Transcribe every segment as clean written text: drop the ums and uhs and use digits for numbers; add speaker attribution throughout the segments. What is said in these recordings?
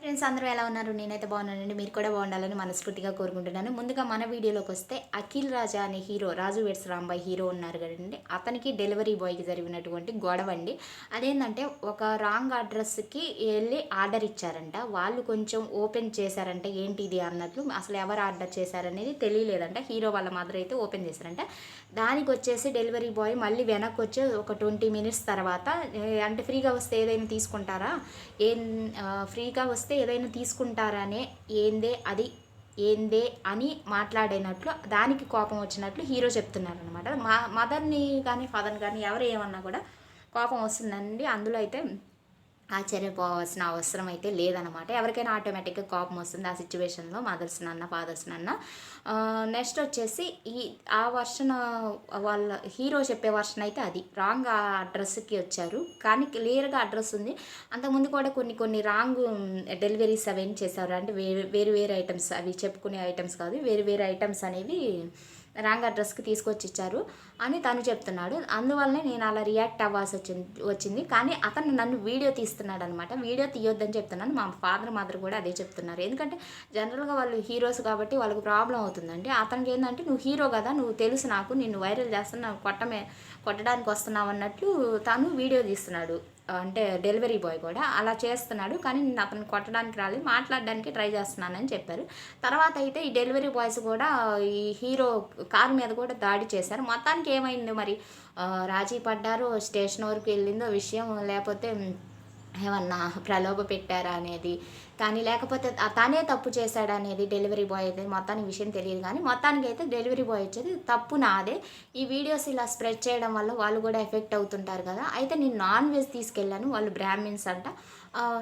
Speaker 1: Friends అందరూ ఎలా ఉన్నారు? నేనైతే బాగున్నానండి. మీరు కూడా బాగుండాలని మనస్ఫూర్తిగా కోరుకుంటున్నాను. ముందుగా మన వీడియోలోకి వస్తే అఖిల్ రాజా అనే హీరో, రాజు వెడ్స్ రాంబాయ్ హీరో ఉన్నారు కదండి, అతనికి డెలివరీ బాయ్కి జరిగినటువంటి గొడవ అండి. అదేంటంటే ఒక రాంగ్ అడ్రస్కి వెళ్ళి ఆర్డర్ ఇచ్చారంట. వాళ్ళు కొంచెం ఓపెన్ చేశారంట, ఏంటి ఇది అన్నట్లు. అసలు ఎవరు ఆర్డర్ చేశారనేది తెలియలేదంట. హీరో వాళ్ళ మదర్ అయితే ఓపెన్ చేశారంట. దానికి వచ్చేసి డెలివరీ బాయ్ మళ్ళీ వెనక్కి వచ్చి ఒక 20 మినిట్స్ తర్వాత, అంటే ఫ్రీగా వస్తే ఏదైనా తీసుకుంటారా, ఏం ఫ్రీగా వస్తే ఏదైనా తీసుకుంటారనే ఏందే అని మాట్లాడినట్లు, దానికి కోపం వచ్చినట్లు హీరో చెప్తున్నారు అనమాట. మదర్ని కానీ ఫాదర్ని కానీ ఎవరు ఏమన్నా కూడా కోపం వస్తుందండి. అందులో అయితే ఆశ్చర్యపోవాల్సిన అవసరం అయితే లేదనమాట. ఎవరికైనా ఆటోమేటిక్గా కోపం వస్తుంది ఆ సిచ్యువేషన్లో, మదర్స్నన్నా ఫాదర్స్నన్నా. నెక్స్ట్ వచ్చేసి ఆ వర్షన్, వాళ్ళ హీరో చెప్పే వర్షన్ అయితే అది రాంగ్ అడ్రస్కి వచ్చారు, కానీ క్లియర్గా అడ్రస్ ఉంది. అంతకుముందు కూడా కొన్ని రాంగ్ డెలివరీస్ అవి ఏం చేశారు అంటే వేరు ఐటమ్స్, అవి చెప్పుకునే ఐటమ్స్ కాదు, వేరు ఐటమ్స్ అనేవి రాంగ్ అడ్రస్కి తీసుకొచ్చి ఇచ్చారు అని తను చెప్తున్నాడు. అందువల్లనే నేను అలా రియాక్ట్ అవ్వాల్సి వచ్చింది. కానీ అతను నన్ను వీడియో తీస్తున్నాడు అనమాట. వీడియో తీయొద్దని చెప్తున్నాను. మా ఫాదర్ మదర్ కూడా అదే చెప్తున్నారు. ఎందుకంటే జనరల్గా వాళ్ళు హీరోస్ కాబట్టి వాళ్ళకి ప్రాబ్లం అవుతుందండి. అతనికి ఏంటంటే, నువ్వు హీరో కదా, నువ్వు తెలుసు నాకు, నిన్ను వైరల్ చేస్తున్నా, కొట్టడానికి వస్తున్నావు అన్నట్లు తను వీడియో తీస్తున్నాడు. అంటే డెలివరీ బాయ్ కూడా అలా చేస్తున్నాడు. కానీ నేను అతను కొట్టడానికి రాలేదు, మాట్లాడడానికి ట్రై చేస్తున్నానని చెప్పారు. తర్వాత అయితే ఈ డెలివరీ బాయ్స్ కూడా ఈ హీరో కారు మీద కూడా దాడి చేశారు. మొత్తానికి ఏమైందో మరి, రాజీ పడ్డారో, స్టేషన్ వరకు వెళ్ళిందో విషయం, లేకపోతే ఏమన్నా ప్రలోభ పెట్టారా అనేది కానీ, లేకపోతే తనే తప్పు చేశాడు అనేది డెలివరీ బాయ్ అయితే మొత్తానికి విషయం తెలియదు. కానీ మొత్తానికి అయితే డెలివరీ బాయ్ వచ్చేది తప్పు నాదే. ఈ వీడియోస్ ఇలా స్ప్రెడ్ చేయడం వల్ల వాళ్ళు కూడా ఎఫెక్ట్ అవుతుంటారు కదా. అయితే నేను నాన్ వెజ్ తీసుకెళ్ళాను, వాళ్ళు బ్రాహ్మిన్స్ అంట.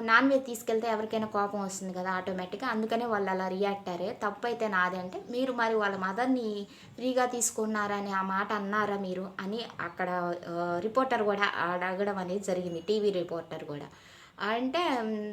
Speaker 1: నాన్ వెజ్ తీసుకెళ్తే ఎవరికైనా కోపం వస్తుంది కదా ఆటోమేటిక్గా, అందుకనే వాళ్ళు అలా రియాక్ట్ అయ్యారు. తప్పు అయితే నాదే అంటే, మీరు మరి వాళ్ళ మదర్ని ఫ్రీగా తీసుకున్నారని ఆ మాట అన్నారా మీరు అని అక్కడ రిపోర్టర్ కూడా అడగడం అనేది జరిగింది, టీవీ రిపోర్టర్ కూడా. అంటే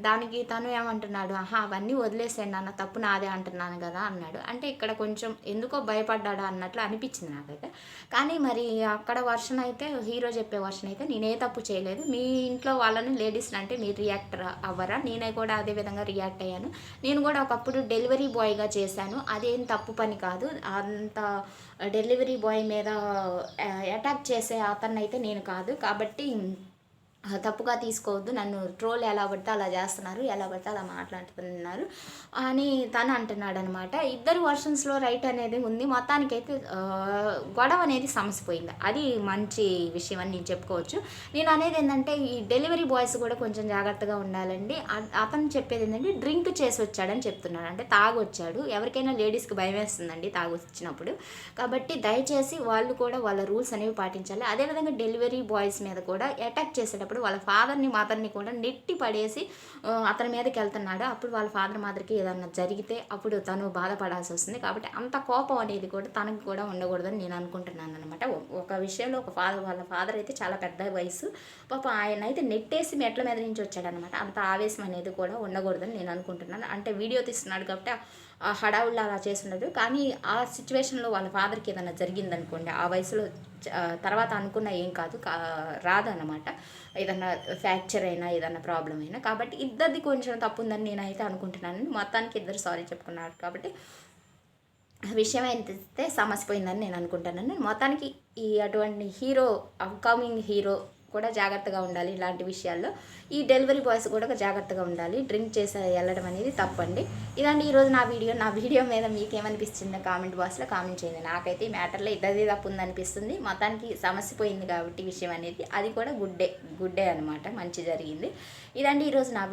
Speaker 1: దానికి తను ఏమంటున్నాడు, అవన్నీ వదిలేసేయండి అన్న, తప్పు నాదే అంటున్నాను కదా అన్నాడు. అంటే ఇక్కడ కొంచెం ఎందుకో భయపడ్డాడు అన్నట్లు అనిపించింది నాకైతే. కానీ మరి అక్కడ వర్షన్ అయితే, హీరో చెప్పే వర్షన్ అయితే, నేనే తప్పు చేయలేదు, మీ ఇంట్లో వాళ్ళని లేడీస్ని అంటే మీరు రియాక్ట్ అవ్వరా, నేనే కూడా అదే విధంగా రియాక్ట్ అయ్యాను, నేను కూడా ఒకప్పుడు డెలివరీ బాయ్గా చేశాను, అదేం తప్పు పని కాదు, అంత డెలివరీ బాయ్ మీద అటాక్ చేసే అతన్ని అయితే నేను కాదు, కాబట్టి తప్పుగా తీసుకోవద్దు, నన్ను ట్రోల్ ఎలా పడితే అలా చేస్తున్నారు, ఎలా పడితే అలా మాట్లాడుతున్నారు అని తను అంటున్నాడు అనమాట. ఇద్దరు వర్షన్స్లో రైట్ అనేది ఉంది. మొత్తానికైతే గొడవ అనేది సమసిపోయింది, అది మంచి విషయం అని నేను చెప్పుకోవచ్చు. నేను అనేది ఏంటంటే, ఈ డెలివరీ బాయ్స్ కూడా కొంచెం జాగ్రత్తగా ఉండాలండి. అతను చెప్పేది ఏంటంటే, డ్రింక్ చేసి వచ్చాడని చెప్తున్నాడు, అంటే తాగొచ్చాడు. ఎవరికైనా లేడీస్కి భయం వేస్తుందండి తాగొచ్చినప్పుడు, కాబట్టి దయచేసి వాళ్ళు కూడా వాళ్ళ రూల్స్ అనేవి పాటించాలి. అదేవిధంగా డెలివరీ బాయ్స్ మీద కూడా అటాక్ చేసేటప్పుడు వాళ్ళ ఫాదర్ని మదర్ని కూడా నెట్టి పడేసి అతని మీదకి వెళ్తున్నాడు. అప్పుడు వాళ్ళ ఫాదర్ మదర్కి ఏదన్నా జరిగితే అప్పుడు తను బాధపడాల్సి వస్తుంది. కాబట్టి అంత కోపం అనేది కూడా తనకు కూడా ఉండకూడదని నేను అనుకుంటున్నాను అనమాట. ఒక విషయంలో వాళ్ళ ఫాదర్ అయితే చాలా పెద్ద వయసు, పాప ఆయన అయితే నెట్టేసి మెట్ల మీద నుంచి వచ్చాడనమాట. అంత ఆవేశం అనేది కూడా ఉండకూడదని నేను అనుకుంటున్నాను. అంటే వీడియో తీస్తున్నాడు కాబట్టి ఆ హడావుల్లో అలా చేస్తున్నట్టు. కానీ ఆ సిచ్యువేషన్లో వాళ్ళ ఫాదర్కి ఏదైనా జరిగిందనుకోండి, ఆ వయసులో తర్వాత అనుకున్న ఏం కాదు, రాదన్నమాట, ఏదన్నా ఫ్రాక్చర్ అయినా ఏదన్నా ప్రాబ్లం అయినా. కాబట్టి ఇద్దరిది కొంచెం తప్పు ఉందని నేనైతే అనుకుంటున్నాను. మొత్తానికి ఇద్దరు సారీ చెప్పుకున్నారు కాబట్టి విషయం అయితే సమసిపోయిందని నేను అనుకుంటున్నాను. మొత్తానికి అటువంటి హీరో, అప్కమింగ్ హీరో కూడా జాగ్రత్తగా ఉండాలి ఇలాంటి విషయాల్లో. ఈ డెలివరీ బాయ్స్ కూడా జాగ్రత్తగా ఉండాలి, డ్రింక్ చేసి వెళ్ళడం అనేది తప్పండి. ఇదండి ఈరోజు నా వీడియో మీద మీకేమనిపిస్తుందో కామెంట్ బాక్స్లో కామెంట్ చేయండి. నాకైతే ఈ మ్యాటర్లో ఇద్దరిది తప్పు ఉందనిపిస్తుంది. మొత్తానికి సమస్య పోయింది కాబట్టి విషయం అనేది, అది కూడా గుడ్డే అనమాట, మంచి జరిగింది. ఇదండి ఈరోజు నా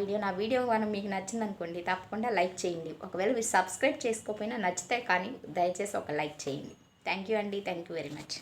Speaker 1: వీడియో మనం మీకు నచ్చింది అనుకోండి, తప్పకుండా లైక్ చేయండి. ఒకవేళ మీరు సబ్స్క్రైబ్ చేసుకోకపోయినా నచ్చితే కానీ దయచేసి ఒక లైక్ చేయండి. థ్యాంక్ యూ అండి, థ్యాంక్ యూ వెరీ మచ్.